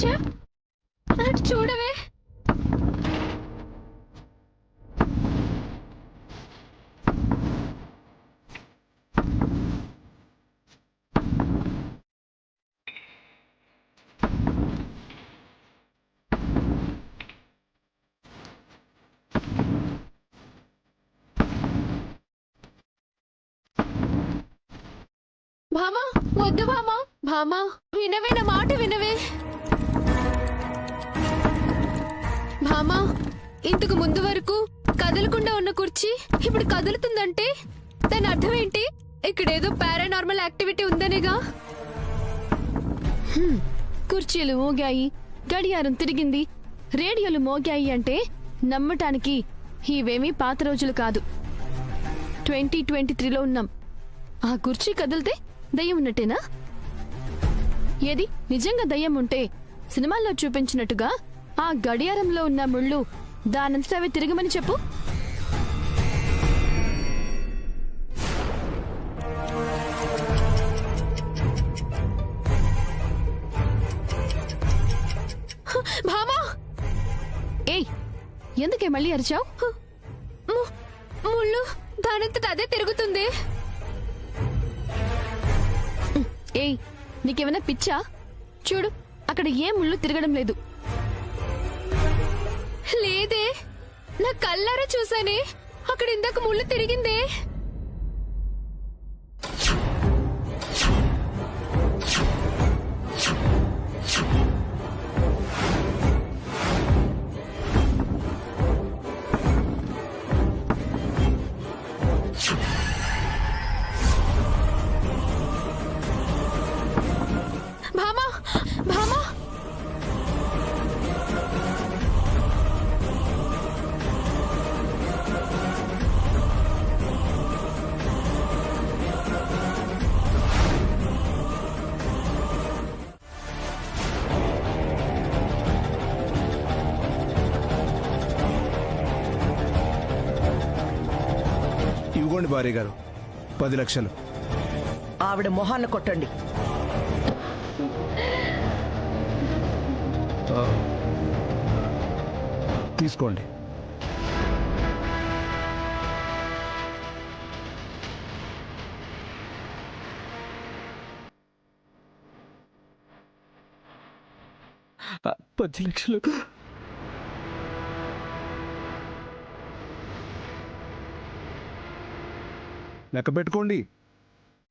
ఛ! అటు చూడవే. భామా, వద్దు భామా. భామా, వినవే, నా మాట వినవే. భామా, ఇంతకు ముందు వరకు కదలకుండా ఉన్న కుర్చీ ఇప్పుడు కదులుతుందంటే దాని అర్థం ఏంటి? ఇక్కడేదో పారానార్మల్ యాక్టివిటీ ఉందనేగా. కుర్చీలు మోగాయి, గడియారం తిరిగింది, రేడియోలు మోగాయి అంటే నమ్మటానికి ఇవేమీ పాత రోజులు కాదు. 2023లో ఉన్నాం. ఆ కుర్చీ కదిలితే దయ్యం ఉన్నట్టేనా? ఏది నిజంగా దయ్యం ఉంటే సినిమాల్లో చూపించినట్టుగా ఆ గడియారంలో ఉన్న ముళ్ళు దానంతట అవి తిరగమని చెప్పు. భామా, ఏయ్, ఎందుకే మళ్ళీ అరిచావు? ముళ్ళు దానంతట అదే తిరుగుతుంది. ఏయ్, నీకేమైనా పిచ్చా? చూడు, అక్కడ ఏ ముళ్ళు తిరగడం లేదు. లేదే, నా కళ్ళారా చూసానే, అక్కడ ఇందాక ముళ్ళు తిరిగిందే. భామా, భామా, ఇవ్వండి భార్య గారు, 10 లక్షలు. ఆవిడ మొహాన్న కొట్టండి. తీసుకోండి. ఆ, 10 లక్షలు. లెక్క పెట్టుకోండి.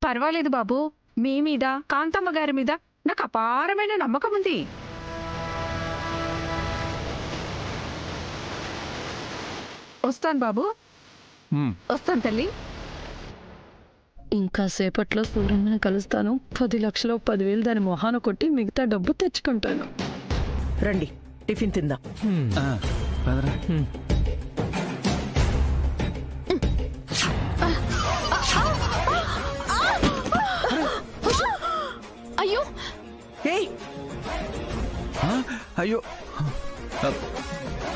పర్వాలేదు బాబు, మీ మీద కాంతమ్మ గారి మీద నాకు అపారమైన నమ్మకం ఉంది. వస్తాను బాబు, వస్తాను తల్లి. ఇంకా సేపట్లో సూర్యుని కలుస్తాను. 10 లక్షలు 10,000 దాని మొహాన కొట్టి మిగతా డబ్బు తెచ్చుకుంటాను. రండి, టిఫిన్ తిందాం. పదరా. అయ్యో, ఏయ్, అయ్యో,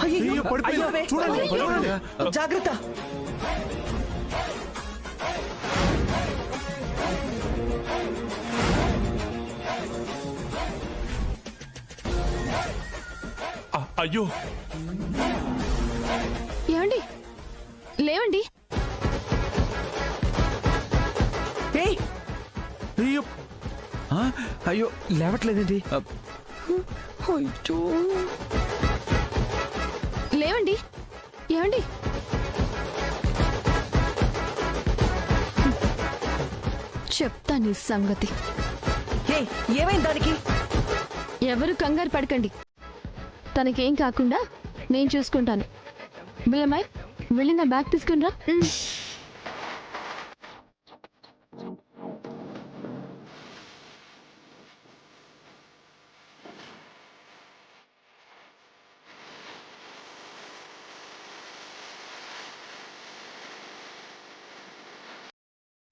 అయ్యయ్యో, పడిపోయింది. అయ్యో, చూడండి, అయ్యో, చూడండి. జాగ్రత్త. అయ్యో, ఏమండి, లేవండి. ఏయ్, అయ్యో, అయ్యో, లేవట్లేదేంటి? లేవండి. ఏమండి, చెప్తా నీ సంగతి. ఏయ్, ఏమైంది దానికి? ఎవరు కంగారు పడకండి, తనకేం కాకుండా నేను చూసుకుంటాను. బిల్లమ్మాయి, వెళ్ళి నా బ్యాగ్ తీసుకునిరా.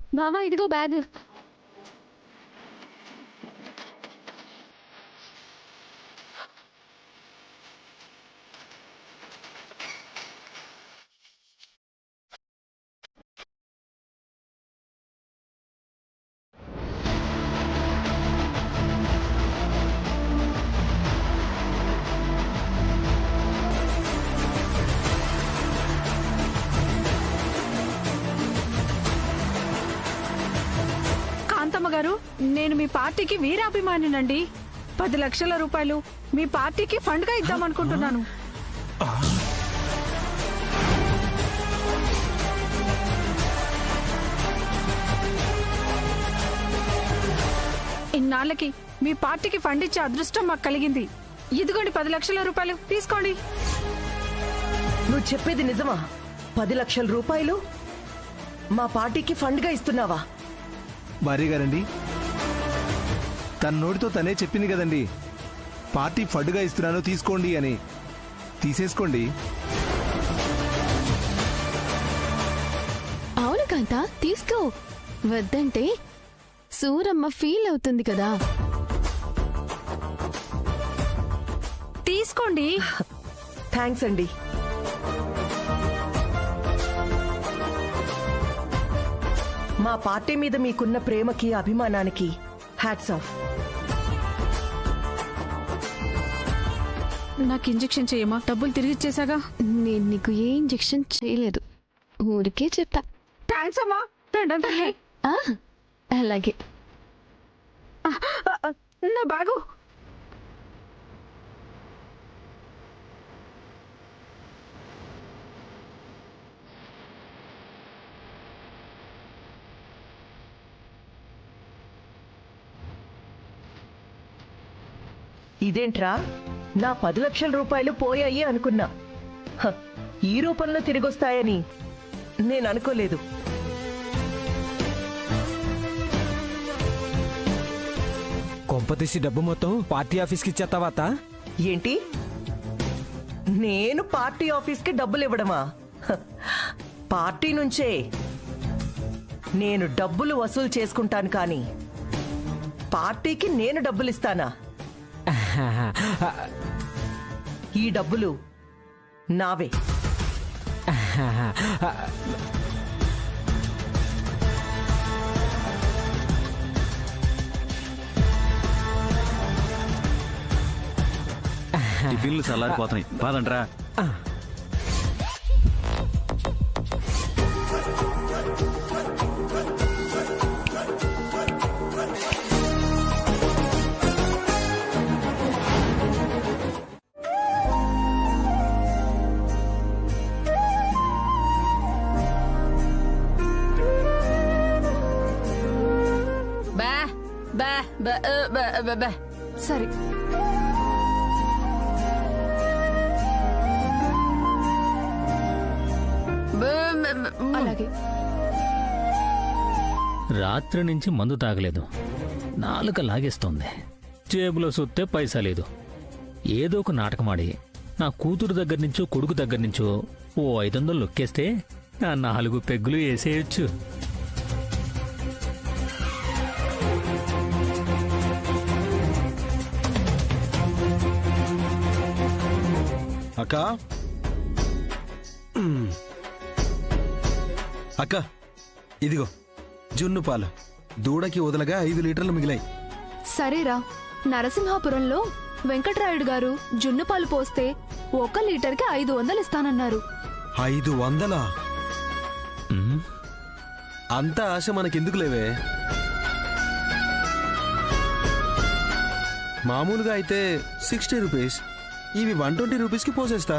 బావా, ఇదిగో బ్యాగ్. మీ పార్టీకి వీరాభిమానినండి. 10 లక్షల రూపాయలు మీ పార్టీకి ఫండ్ గా ఇద్దామనుకుంటున్నాను. ఇన్నాళ్ళకి మీ పార్టీకి ఫండ్ ఇచ్చే అదృష్టం మాకు కలిగింది. ఇదిగోండి 10 లక్షల రూపాయలు తీసుకోండి. నువ్వు చెప్పేది నిజమా? 10 లక్షల రూపాయలు మా పార్టీకి ఫండ్ గా ఇస్తున్నావా? భార్య గారండి, తన నోటితో తనే చెప్పింది కదండి, పార్టీ ఫండ్గా ఇస్తున్నాను తీసుకోండి అని. తీసేసుకోండి. అవును కాంత, తీసుకో. వద్దంటే సూరమ్మ ఫీల్ అవుతుంది కదా. తీసుకోండి. థ్యాంక్స్ అండి. మా పార్టీ మీద మీకున్న ప్రేమకి అభిమానానికి హ్యాట్స్ ఆఫ్. నాకు ఇంజెక్షన్ చేయమా? డబ్బులు తిరిగి ఇచ్చేసాగా. నేను నీకు ఏ ఇంజెక్షన్ చేయలేదు, ఊరికే చెప్తా. థ్యాంక్స్ అమ్మా. దండం. ఆ, అలాగే. నా బాగు. ఇదేంట్రా, నా 10 లక్షల రూపాయలు పోయాయి అనుకున్నా. హ, ఈ రూపంలో తిరిగొస్తాయని నేను అనుకోలేదు. కొంపతీసి డబ్బు మొత్తం పార్టీ ఆఫీస్కి ఇచ్చేస్తావాత? ఏంటి, నేను పార్టీ ఆఫీస్కి డబ్బులు ఇవ్వడమా? హ, పార్టీ నుంచే నేను డబ్బులు వసూలు చేసుకుంటాను, కానీ పార్టీకి నేను డబ్బులు ఇస్తానా? ఈ డబ్బులు నావే. టిఫిన్లు చల్లారిపోతున్నాయి, పాదండ్రా. సరే. అలాగే. రాత్రి నుంచి మందు తాగలేదు, నాలుక లాగేస్తోంది. జేబులో సుత్తే పైసా లేదు. ఏదో ఒక నాటకమాడి నా కూతురు దగ్గర నుంచో కొడుకు దగ్గర నుంచో ఓ 500 లొక్కేస్తే నా 4 పెగ్గులు వేసేయచ్చు. అక్క, అక్క, ఇదిగో జున్ను పాలు. దూడకి వదలగా 5 లీటర్లు మిగిలాయి. సరేరా, నరసింహాపురంలో వెంకటరాయుడు గారు జున్ను పాలు పోస్తే 1 లీటర్కి 500 ఇస్తానన్నారు. 500? అంత ఆశ మనకెందుకు లేవే. మామూలుగా అయితే 60 రూపీస్, ఇవి 120 రూపీస్కి పోసేస్తా.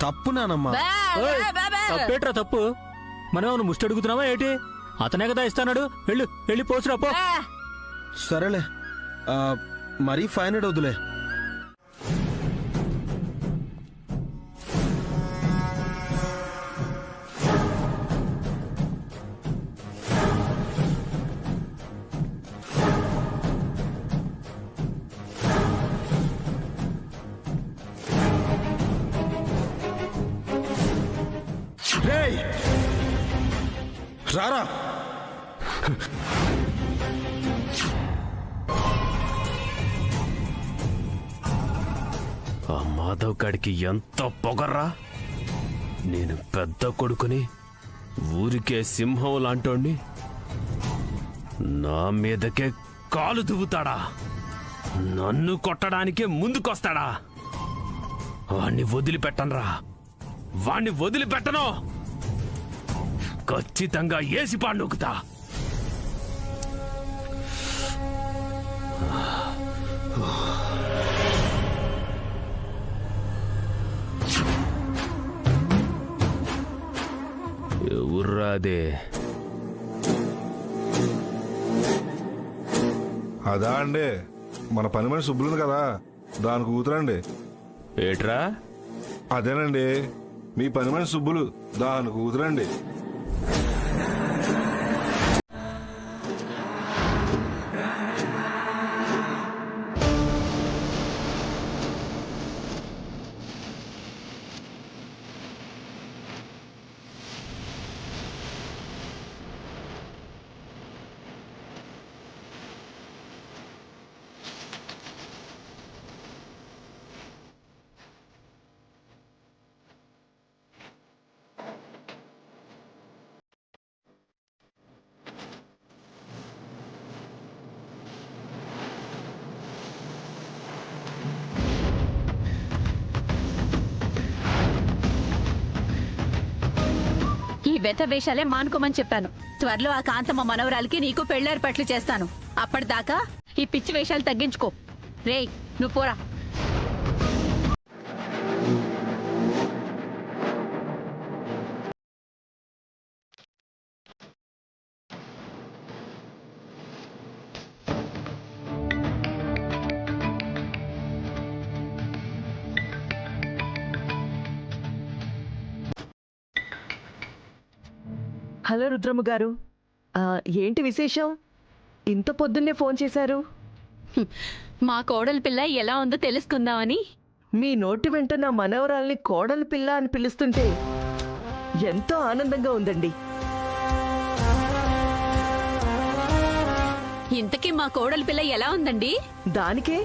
తప్పు నానమ్మా. తప్పేట్రా తప్పు? మనం ముష్టి అడుగుతున్నావా ఏంటి? అతనే కదా ఇస్తాడు. వెళ్ళి పోసురా పో. సరేలే, మరీ 500 వద్దులే. రారా. ఆ మాధవ్ గాడికి ఎంత పొగర్రా. నేను పెద్ద కొడుకుని, ఊరికే సింహం లాంటోణ్ణి, నా మీదకే కాలు దువ్వుతాడా? నన్ను కొట్టడానికే ముందుకొస్తాడా? వాణ్ణి వదిలిపెట్టనురా. వాణ్ణి వదిలిపెట్టను. ఖచ్చితంగా ఏసి పాండుకుతా. ఎవర్రాదే? అదా అండి, మన పని మనిషి సుబ్బులుంది కదా, దాని కూతురండి. ఏట్రా? అదేనండి, మీ పని మనిషి సుబ్బులు, దాని కూతురండి. ఈ వెత వేషాలే మానుకోమని చెప్పాను. త్వరలో ఆ కాంతమ్మ మనవరాలకి నీకు పెళ్లేర్పాట్లు చేస్తాను. అప్పటిదాకా ఈ పిచ్చి వేషాలు తగ్గించుకో. రేయ్, నువ్వు పోరా. హలో రుద్రమ్మ గారు, ఏంటి విశేషం? ఇంత పొద్దున్నే ఫోన్ చేశారు? మా కోడలి పిల్ల ఎలా ఉందో తెలుసుకుందామని. మీ నోటి వెంట నా మనవరాల్ని కోడలి పిల్ల అని పిలుస్తుంటే ఎంతో ఆనందంగా ఉందండి. ఇంతకీ మా కోడలి పిల్ల ఎలా ఉందండి? దానికే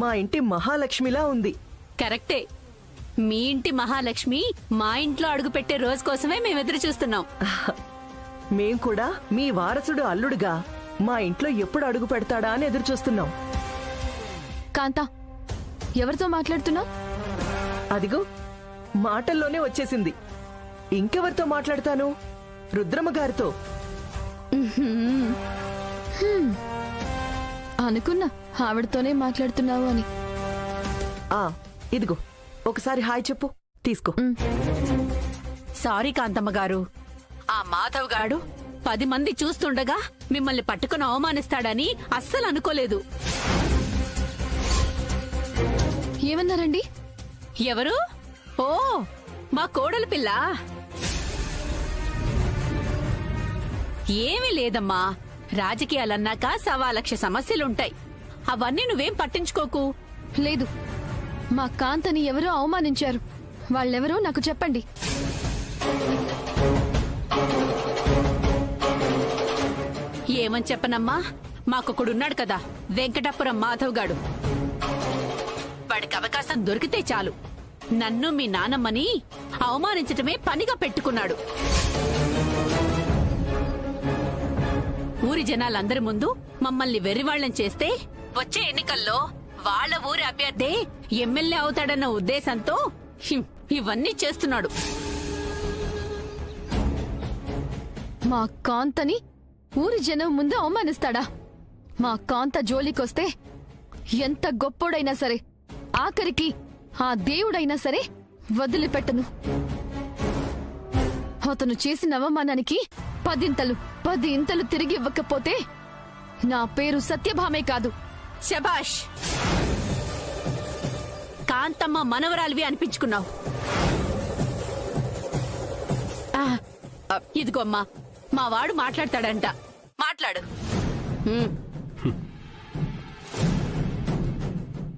మా ఇంటి మహాలక్ష్మిలా ఉంది. కరెక్టే. మీ ఇంటి మహాలక్ష్మి మా ఇంట్లో అడుగు పెట్టే రోజు కోసమే మేము ఎదురు చూస్తున్నాం. మేం కూడా మీ వారసుడు అల్లుడుగా మా ఇంట్లో ఎప్పుడు అడుగు పెడతాడా అని ఎదురు చూస్తున్నాం. కాంతా, ఎవరితో మాట్లాడుతున్నావు? అదిగో మాటల్లోనే వచ్చేసింది. ఇంకెవరితో మాట్లాడతాను? రుద్రమ్మ గారితో. అనుకున్నా ఆవిడతోనే మాట్లాడుతున్నావు అని. ఇదిగో ఒకసారి హాయ్ చెప్పు, తీసుకో. సారీ కాంతమ్మ గారు, ఆ మాధవ్ గాడు 10 మంది చూస్తుండగా మిమ్మల్ని పట్టుకుని అవమానిస్తాడని అస్సలు అనుకోలేదు. ఏమన్నారండి? ఎవరు? ఓ, మా కోడలి పిల్ల. ఏమీ లేదమ్మా, రాజకీయాలన్నాక 1,00,000 సమస్యలుంటాయి. అవన్నీ నువ్వేం పట్టించుకోకు. లేదు, మా కాంతని ఎవరో అవమానించారు. వాళ్ళెవరో నాకు చెప్పండి. ఏమని చెప్పనమ్మా, మాకొకడున్నాడు కదా, వెంకటాపురం మాధవ్ గాడు. వాడికి అవకాశం దొరికితే చాలు నన్ను మీ నానమ్మని అవమానించటమే పనిగా పెట్టుకున్నాడు. ఊరి జనాలందరి ముందు మమ్మల్ని వెర్రివాళ్లం చేస్తే వచ్చే ఎన్నికల్లో వాళ్ళ ఊరి అభ్యర్థే ఎమ్మెల్యే అవుతాడన్న ఉద్దేశంతో ఇవన్నీ చేస్తున్నాడు. మా కాంతని ఊరి జనం ముందు అవమానిస్తాడా? మా కాంత జోలికొస్తే ఎంత గొప్పోడైనా సరే, ఆఖరికి ఆ దేవుడైనా సరే వదిలిపెట్టను. అతను చేసిన అవమానానికి 10 ఇంతలు తిరిగి ఇవ్వకపోతే నా పేరు సత్యభామే కాదు. శభాష్, కాంతమ్మ మనవరాలివి అనిపించుకున్నావు. ఇదిగో అమ్మా, మా వాడు మాట్లాడతాడంట, మాట్లాడు.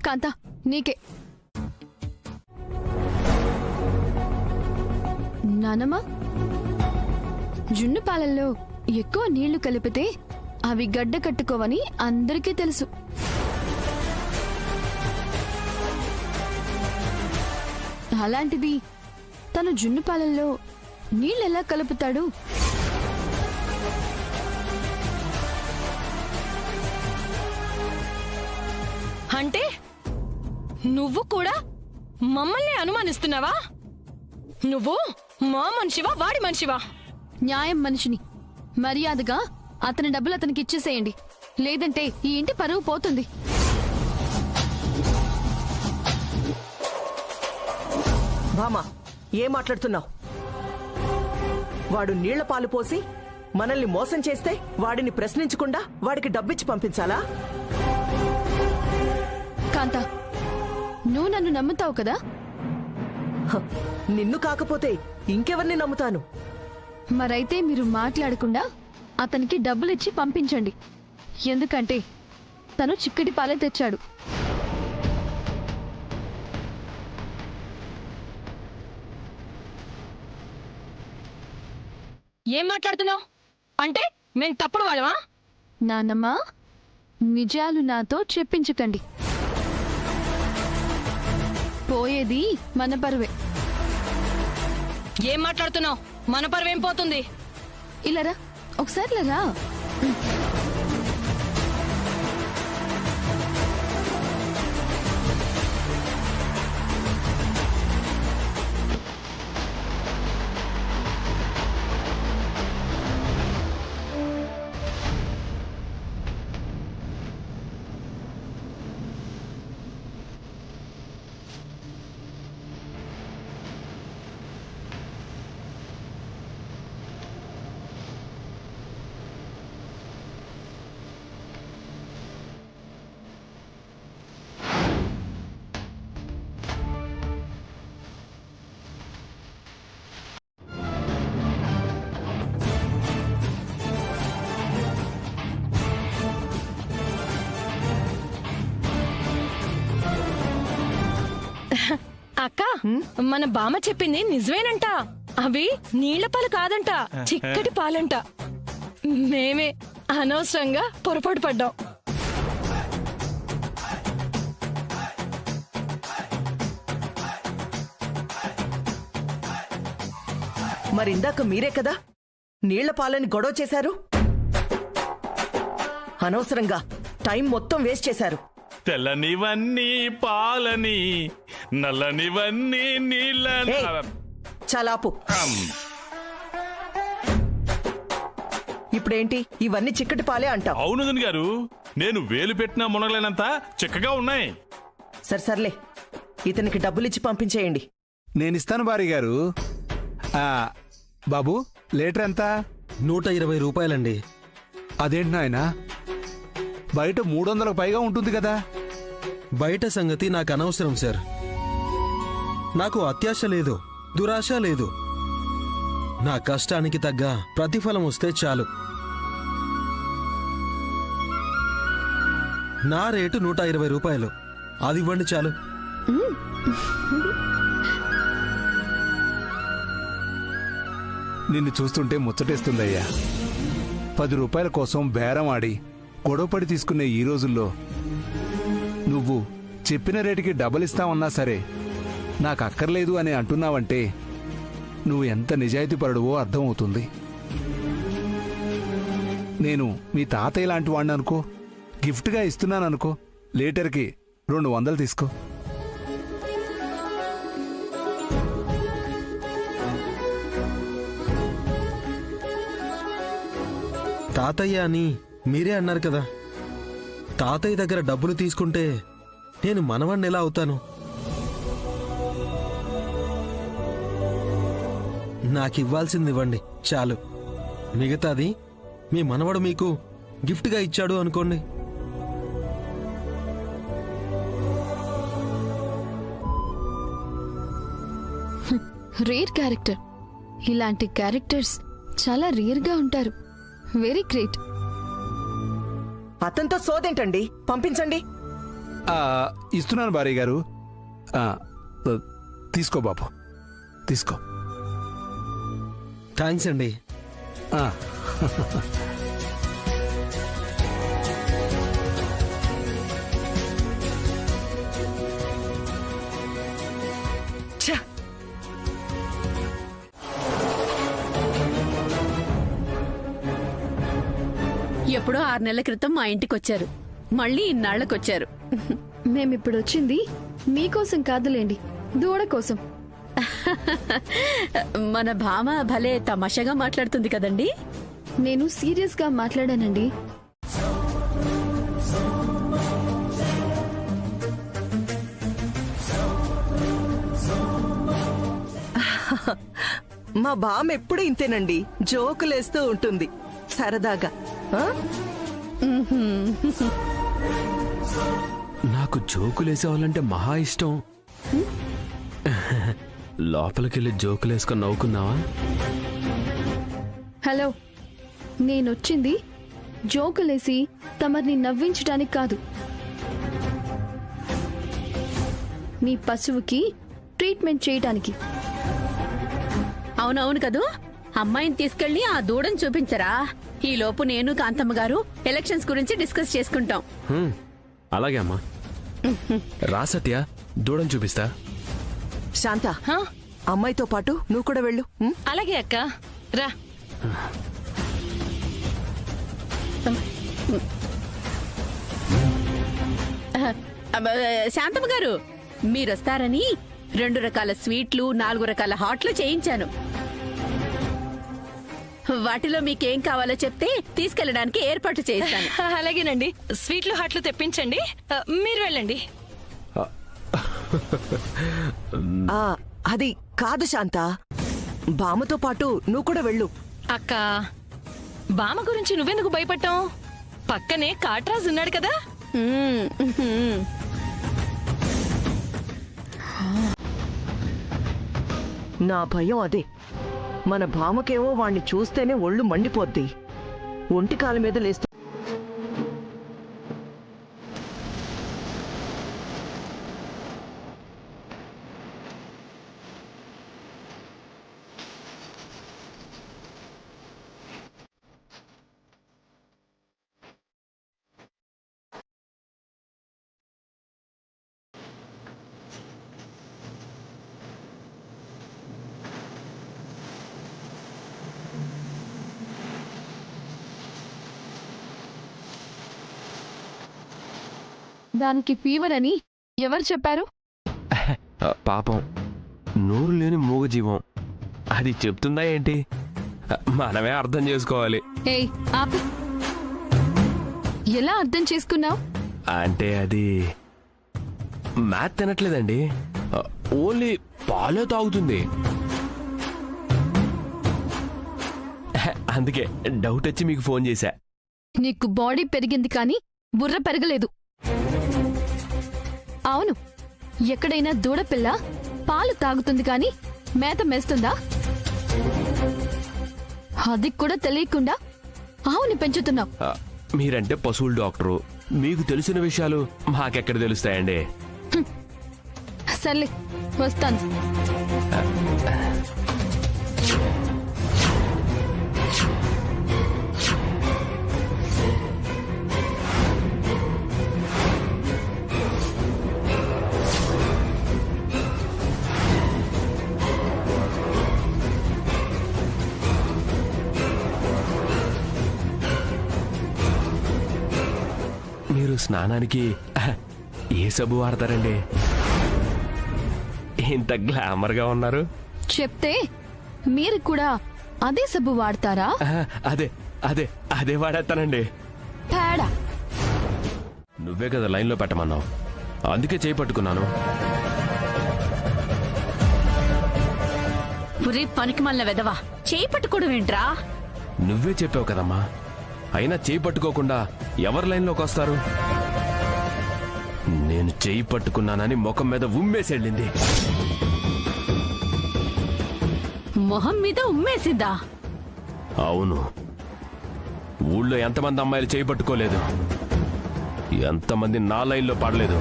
కాంతా, నీకే. నానమ్మ, జున్ను పాలల్లో ఎక్కువ నీళ్లు కలిపితే అవి గడ్డ కట్టుకోవని అందరికీ తెలుసు. అలాంటిది తను జున్ను పాలల్లో నీళ్ళెలా కలుపుతాడు? అంటే నువ్వు కూడా మమ్మల్ని అనుమానిస్తున్నావా? నువ్వు మా మనిషివా వాడి మనిషివా? న్యాయం మనిషిని. మర్యాదగా అతని డబ్బులు అతనికి ఇచ్చేసేయండి, లేదంటే ఈ ఇంటి పరువు పోతుంది. భామా, ఏం మాట్లాడుతున్నావు? వాడు నీళ్ల పాలు పోసి మనల్ని మోసం చేస్తే వాడిని ప్రశ్నించకుండా వాడికి డబ్బిచ్చి పంపించాలా? కాంతా, నువ్వు నన్ను నమ్ముతావు కదా? హ, నిన్ను కాకపోతే ఇంకెవరిని నమ్ముతాను? మరైతే మీరు మాట్లాడకుండా అతనికి డబ్బులిచ్చి పంపించండి. ఎందుకంటే తను చిక్కటి పాలే తెచ్చాడు. ఏం మాట్లాడుతున్నావు? అంటే మేము తప్పుడు వాళ్ళమా? నాన్నమ్మ, నిజాలు నాతో చెప్పించకండి. పోయేది మన పరువే. ఏం మాట్లాడుతున్నావు? మన పరువేం పోతుంది? ఇలారా, ఒకసారి లరా. అక్క, మన బామ్మ చెప్పింది నిజమేనంట. అవి నీళ్ల పాలు కాదంట, చిక్కటి పాలంట. మేమే అనవసరంగా పొరపాటు పడ్డాం. మరిందాక మీరే కదా నీళ్ల పాలని గొడవ చేశారు. అనవసరంగా టైం మొత్తం వేస్ట్ చేశారు. తెల్లనివన్నీ పాలని, నల్లనివన్నీ నీళ్ళ. చలాపు. ఇప్పుడేంటి ఇవన్నీ చిక్కటి పాలే అంటావు? అవును వదిన గారు, నేను వేలు పెట్టినా మునగలేనంత చిక్కగా ఉన్నాయి. సర్లే, ఇతనికి డబ్బులిచ్చి పంపించేయండి. నేనిస్తాను భార్య గారు. బాబు, లీటర్ ఎంత? 120 రూపాయలండి. అదేంటి నాయనా, బయట 300కు పైగా ఉంటుంది కదా. బయట సంగతి నాకు అనవసరం సార్. నాకు అత్యాశ లేదు, దురాశ లేదు. నా కష్టానికి తగ్గ ప్రతిఫలం వస్తే చాలు. నా రేటు 120 రూపాయలు. అది ఇవ్వండి చాలు. నిన్ను చూస్తుంటే ముచ్చటేస్తుందయ్యా. 10 రూపాయల కోసం బేరం ఆడి గొడవపడి తీసుకునే ఈ రోజుల్లో నువ్వు చెప్పిన రేటుకి డబల్ ఇస్తామన్నా సరే నాకు అక్కర్లేదు అని అంటున్నావంటే నువ్వు ఎంత నిజాయితీపరుడువో అర్థమవుతుంది. నేను మీ తాతయ్య లాంటి వాడిని అనుకో, గిఫ్ట్గా ఇస్తున్నాననుకో, లీటర్కి 200 తీసుకో. తాతయ్య అని మీరే అన్నారు కదా. తాతయ్య దగ్గర డబ్బులు తీసుకుంటే నేను మనవాణ్ణి ఎలా అవుతాను? నాకివ్వాల్సింది ఇవ్వండి చాలు. మిగతాది మీ మనవడు మీకు గిఫ్ట్గా ఇచ్చాడు అనుకోండి. Rare character. ఇలాంటి క్యారెక్టర్స్ చాలా రేర్గా ఉంటారు. Very great. అతనితో సోదేంటండి, పంపించండి. ఇస్తున్నాను భార్య గారు. తీసుకో బాబు, తీసుకో. థ్యాంక్స్ అండి. ఎప్పుడో 6 నెలల క్రితం మా ఇంటికొచ్చారు, మళ్ళీ ఇన్నాళ్లకొచ్చారు. మేమిప్పుడు వచ్చింది మీకోసం కాదులేండి, దూడ కోసం. మన భామ భలే తమాషాగా మాట్లాడుతుంది కదండి. నేను సీరియస్ గా మాట్లాడానండి. మా బామ్మ ఎప్పుడు ఇంతేనండి, జోకులేస్తూ ఉంటుంది సరదాగా. ఆ? నాకు జోకులేసేవాళ్ళంటే మహా ఇష్టం. లోపలికెళ్ళి జోకులేసుకొని నవ్వుకున్నావా? హలో, నేనొచ్చింది జోకులేసి తమర్ని నవ్వించడానికి కాదు. మీ పశువుకి ట్రీట్మెంట్ చేయటానికి. అవునవును కదూ, అమ్మాయిని తీసుకెళ్లి ఆ దూడని చూపించరా. ఈ లోపు నేను కాంతమ్మ గారు ఎలక్షన్స్ గురించి డిస్కస్ చేసుకుంటాం. అలాగే అమ్మా. రా సత్య, దూడని చూపిస్తా. శాంత, అమ్మాయితో పాటు నువ్వు కూడా వెళ్ళు. అలాగే అక్క, రా. శాంతమ్మ గారు, మీరొస్తారని 2 రకాల స్వీట్లు, 4 రకాల హాట్లు చేయించాను. వాటిలో మీకేం కావాలో చెప్తే తీసుకెళ్లడానికి ఏర్పాటు చేస్తాను. అలాగేనండి, స్వీట్లు హాట్లు తెప్పించండి. మీరు వెళ్ళండి. అది కాదు శాంత, బామ్మతో పాటు నువ్వు కూడా వెళ్ళు. అక్క, బామ్మ గురించి నువ్వెందుకు భయపడ్డావు? పక్కనే కాట్రాజు ఉన్నాడు కదా. నా భయం అదే. మన భామకేమో వాణ్ణి చూస్తేనే ఒళ్ళు మండిపోద్ది, ఒంటి కాలు మీద లేస్తూ. దానికి ఫీవర్ అని ఎవరు చెప్పారు? పాపం, నోరు లేని మూగజీవం. అది చెప్తుందా ఏంటి? మనమే అర్థం చేసుకోవాలి. ఏయ్, ఆపు. ఎలా అర్థం చేసుకున్నావు? అంటే అది మ్యాథ్ తినట్లేదండి, ఓన్లీ పాలే తాగుతుంది. అందుకే డౌట్ వచ్చి మీకు ఫోన్ చేశా. నీకు బాడీ పెరిగింది కానీ బుర్ర పెరగలేదు. అవును, ఎక్కడైనా దూడపిల్ల పాలు తాగుతుంది కానీ మేత మేస్తుందా? అది కూడా తెలియకుండా ఆవుని పెంచుతున్నావు. మీరంటే పశువుల డాక్టరు, మీకు తెలిసిన విషయాలు మాకెక్కడ తెలుస్తాయండి? సర్లే, వస్తాను. మీరు స్నానానికి ఏ సబ్బు వాడతారండి? ఇంత గ్లామర్గా ఉన్నారు. చెప్తే మీరు కూడా అదే సబ్బు వాడతారా? అదే అదే అదే వాడేస్తానండి. తేడా నువ్వే కదా లైన్లో పెట్టమన్నావు, అందుకే చేయి పట్టుకున్నాను. పనికి మళ్ళీ వెదవా, చేయి పట్టుకోవడం ఏంట్రా? నువ్వే చెప్పావు కదమ్మా, అయినా చేయి పట్టుకోకుండా ఎవరి లైన్లోకి వస్తారు? నేను చేయి పట్టుకున్నానని ముఖం మీద ఉమ్మేసెళ్ళింది. మొహం మీద ఉమ్మేసిందా? అవును. ఊళ్ళో ఎంతమంది అమ్మాయిలు చేయి పట్టుకోలేదు, ఎంతమంది నా లైన్లో పడలేదు.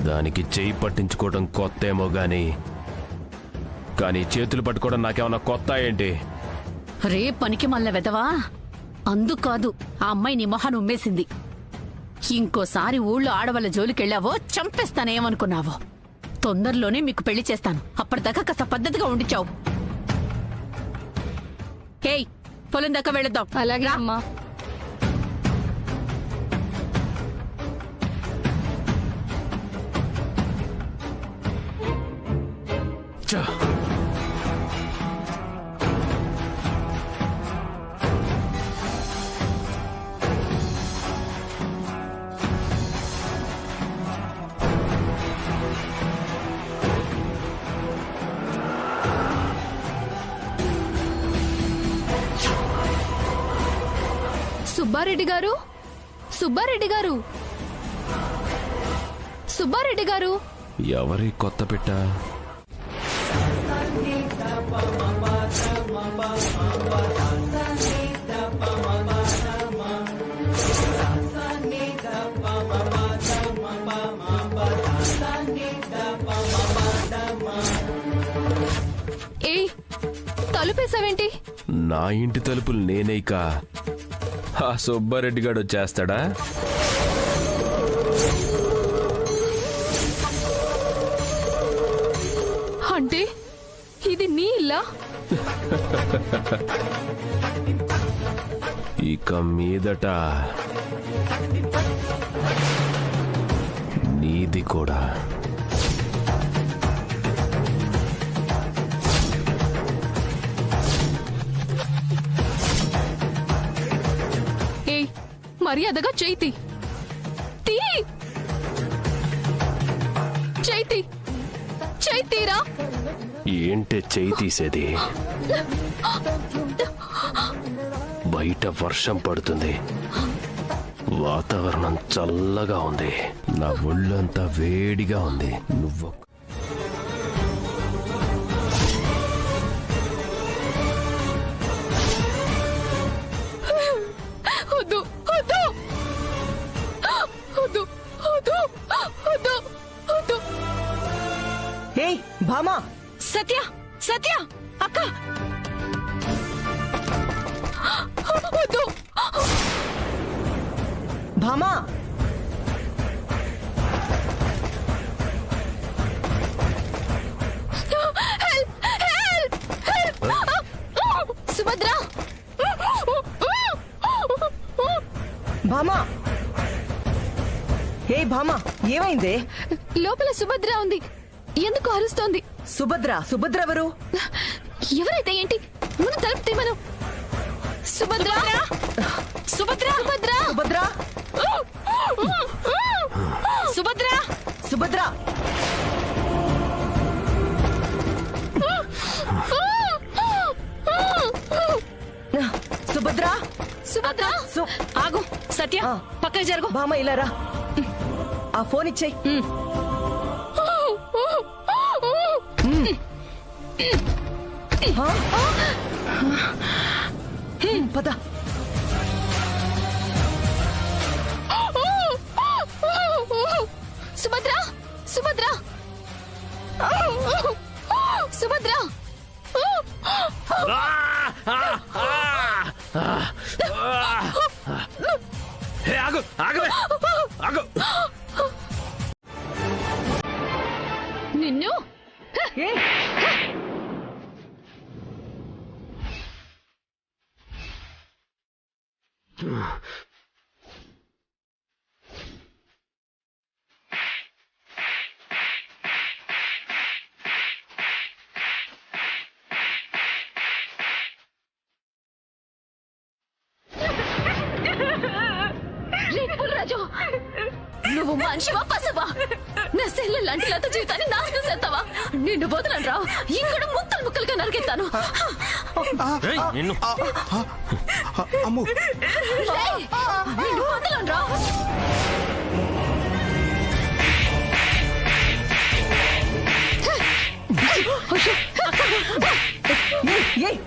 దానికి చేయి పట్టించుకోవడం కొత్త ఏమో కానీ చేతులు పట్టుకోవడం నాకేమన్నా కొత్త ఏంటి? పనికి మళ్ళీ వెదవా, అందుకాదు ఆ అమ్మాయి నీ మొహాన్ని ఉమ్మేసింది. ఇంకోసారి ఊళ్ళో ఆడవాళ్ళ జోలికెళ్ళావో చంపేస్తానేమనుకున్నావో. తొందరలోనే మీకు పెళ్లి చేస్తాను, అప్పటిదాకా కాస్త పద్ధతిగా ఉండిచావు. ఏయ్, పొలం దాకా వెళదాం. అలాగే అమ్మా. సుబ్బారెడ్డి గారు, సుబ్బారెడ్డి గారు, సుబ్బారెడ్డి గారు. ఎవరి కొత్త పెట్ట? ఏయ్, తలుపేసావేంటి? నా ఇంటి తలుపులు నేనేక ఆ సుబ్బారెడ్డి గారు వచ్చేస్తాడా? అంటే ఇది నీ ఇల్లా? ఇక మీదట నీది కూడా. ఏయ్, మర్యాదగా చేతి తీ, చేతి తీరా. ఏంటే చెయ్యి తీసేది? బయట వర్షం పడుతుంది, వాతావరణం చల్లగా ఉంది, నా ఒళ్ళంతా వేడిగా ఉంది. నువ్వు వద్దు, వద్దు, వద్దు, వద్దు, వద్దు, వద్దు. ఏయ్ భామా! సత్య, సత్య, అక్క, వద్దు. భామా! సుభద్ర! భామా! ఏ భామా, ఏమైందే? లోపల సుభద్ర ఉంది, ఎందుకు అరుస్తోంది? సుభద్ర? సుభద్ర ఎవరు? ఎవరైతే ఏంటి, ముందు తలుపు తీయమను. సుభద్ర! సుభద్ర! సుభద్ర! సుభద్ర! సుభద్ర! సుభద్ర! సుభద్ర! సుభద్ర! ఆగు. సత్య, పక్కకి జరుగు. భామ ఇలా రా, ఆ ఫోన్ ఇచ్చేయి. పద. సుభద్ర! సుభద్ర! సుభద్ర! నిన్ను రాజు, నువ్వు మనిషివా పసవా? నా సెల్లు లాంటి లత జీవితాన్ని నాశనం చేస్తావా? నిన్ను వదలను రా, ఇక్కడ ముక్కలు ముక్కలుగా నరికెత్తాను. నిన్ను వదలను రా.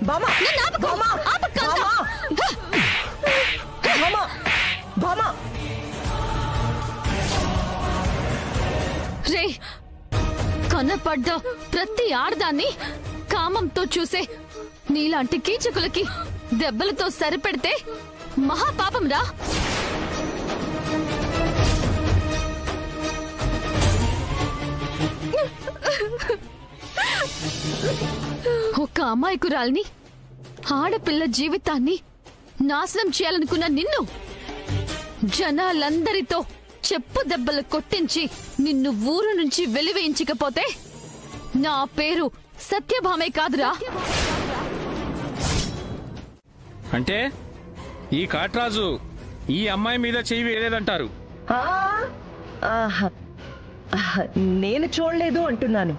భామా! భామా! భామా! భామా! రే, కనపడ్డ ప్రతి ఆడదాన్ని కామంతో చూసే నీలాంటి కీచకులకి దెబ్బలతో సరిపెడితే మహాపాపం రా. ఒక అమాయకురాల్ని, ఆడపిల్ల జీవితాన్ని నాశనం చేయాలనుకున్న నిన్ను జనాలందరితో చెప్పు దెబ్బలు కొట్టించి నిన్ను ఊరు నుంచి వెలివేయించకపోతే నా పేరు సత్యభామే కాదురా. అంటే ఈ కాట్రాజు ఈ అమ్మాయి మీద చెయ్యి వేయలేదంటారు? నేను చూడలేదు అంటున్నాను.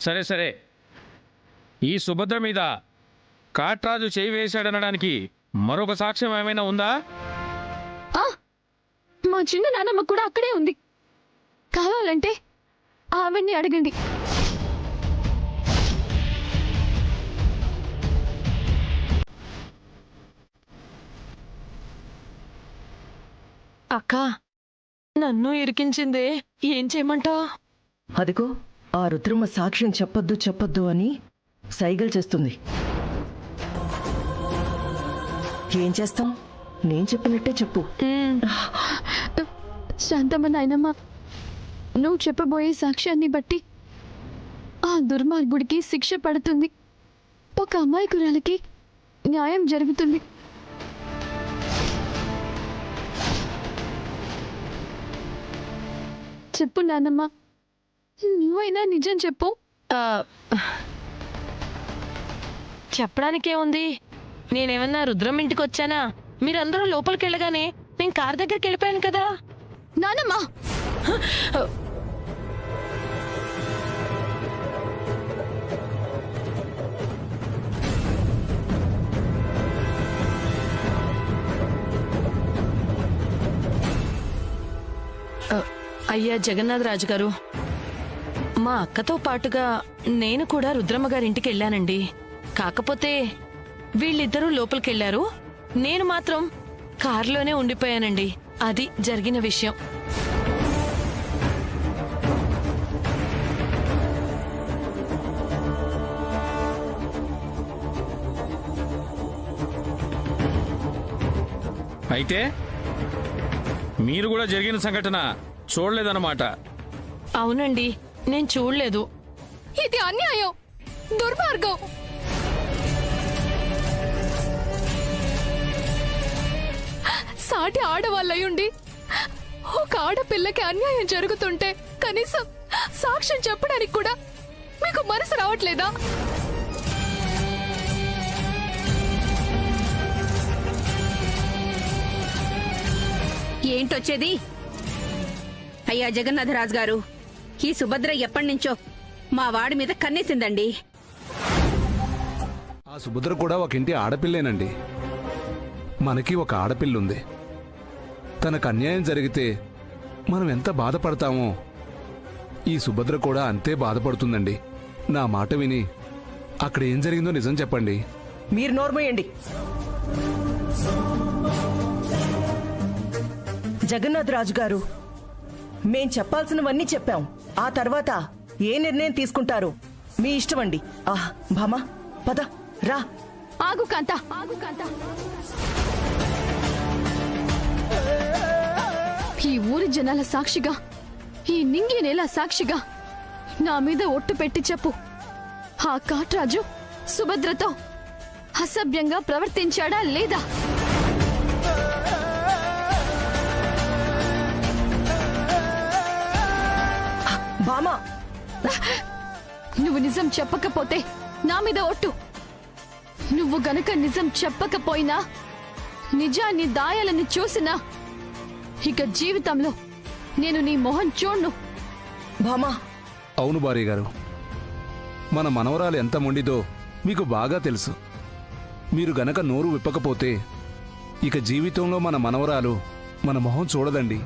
సరే సరే, ఈ సుభద్ర మీద కాట్రాజు చేయి వేశాడనడానికి మరొక సాక్ష్యం ఏమైనా ఉందా? మా చిన్న నాన్నమ్మ కూడా అక్కడే ఉంది. కావాలంటే ఆవిడ్ని అడగండి. అక్క, నన్ను ఇరికించిందే, ఏం చేయమంటావు? అదిగో ఆ రుద్రమ్మ సాక్ష్యం చెప్పొద్దు అని సైగలు చేస్తుంది. ఏం చేస్తాం? నేను చెప్పినట్టే చెప్పు. శాంతమ్మ నాయనమ్మ, నువ్వు చెప్పబోయే సాక్ష్యాన్ని బట్టి ఆ దుర్మార్గుడికి శిక్ష పడుతుంది. ఒక అమాయకురాలికి న్యాయం జరుగుతుంది. చెప్పు నాన్నమ్మ, నువ్వైనా నిజం చెప్పు. చెప్పడానికేముంది? నేనేమన్నా రుద్రం ఇంటికి వచ్చానా? మీరందరూ లోపలికి వెళ్ళగానే నేను కార్ దగ్గరికి వెళ్ళిపోయాను కదా. నానమ్మా, అయ్యా జగన్నాథరాజు గారు, మా అక్కతో పాటుగా నేను కూడా రుద్రమ్మ గారింటికి వెళ్ళానండి. కాకపోతే వీళ్ళిద్దరూ లోపలికెళ్లారు, నేను మాత్రం కారులోనే ఉండిపోయానండి. అది జరిగిన విషయం. అయితే మీరు కూడా జరిగిన సంఘటన చూడలేదన్నమాట? అవునండి, నేను చూడలేదు. ఇది అన్యాయం, దుర్మార్గం. సాటి ఆడవాళ్ళయుండి ఒక ఆడపిల్లకి అన్యాయం జరుగుతుంటే కనీసం సాక్ష్యం చెప్పడానికి కూడా మీకు మనసు రావట్లేదా? ఏంటొచ్చేది? అయ్యా జగన్నాథరాజు గారు, ఈ సుభద్ర ఎప్పటినుంచో మా వాడి మీద కన్నేసిందండి. ఆ సుభద్ర కూడా ఒక ఇంటి ఆడపిల్లేనండి. మనకి ఒక ఆడపిల్లుంది. తనకు అన్యాయం జరిగితే మనం ఎంత బాధపడతామో ఈ సుభద్ర కూడా అంతే బాధపడుతుందండి. నా మాట విని అక్కడ ఏం జరిగిందో నిజం చెప్పండి. మీరు నోర్మోయండి. జగన్నాథరాజు గారు, మేం చెప్పాల్సినవన్నీ చెప్పాం. ఆ తర్వాత ఏ నిర్ణయం తీసుకుంటారో మీ ఇష్టమండి. భామా, పద రా. ఆగు కాంత, ఆగు కాంత. ఈ ఊరి జనాల సాక్షిగా, ఈ నింగి నేల సాక్షిగా నా మీద ఒట్టు పెట్టి చెప్పు, ఆ కాట్రాజు సుభద్రతో అసభ్యంగా ప్రవర్తించాడా లేదా? భామా, నువ్వు నిజం చెప్పకపోతే నా మీద ఒట్టు. నువ్వు గనక నిజం చెప్పకపోయినా, నిజాన్ని దాయాలని చూసినా ఇక జీవితంలో నేను నీ మొహం చూడ్ను. భామా. అవును భార్య గారు, మన మనవరాలు ఎంత మొండిదో మీకు బాగా తెలుసు. మీరు గనక నోరు విప్పకపోతే ఇక జీవితంలో మన మనవరాలు మన మొహం చూడదండి.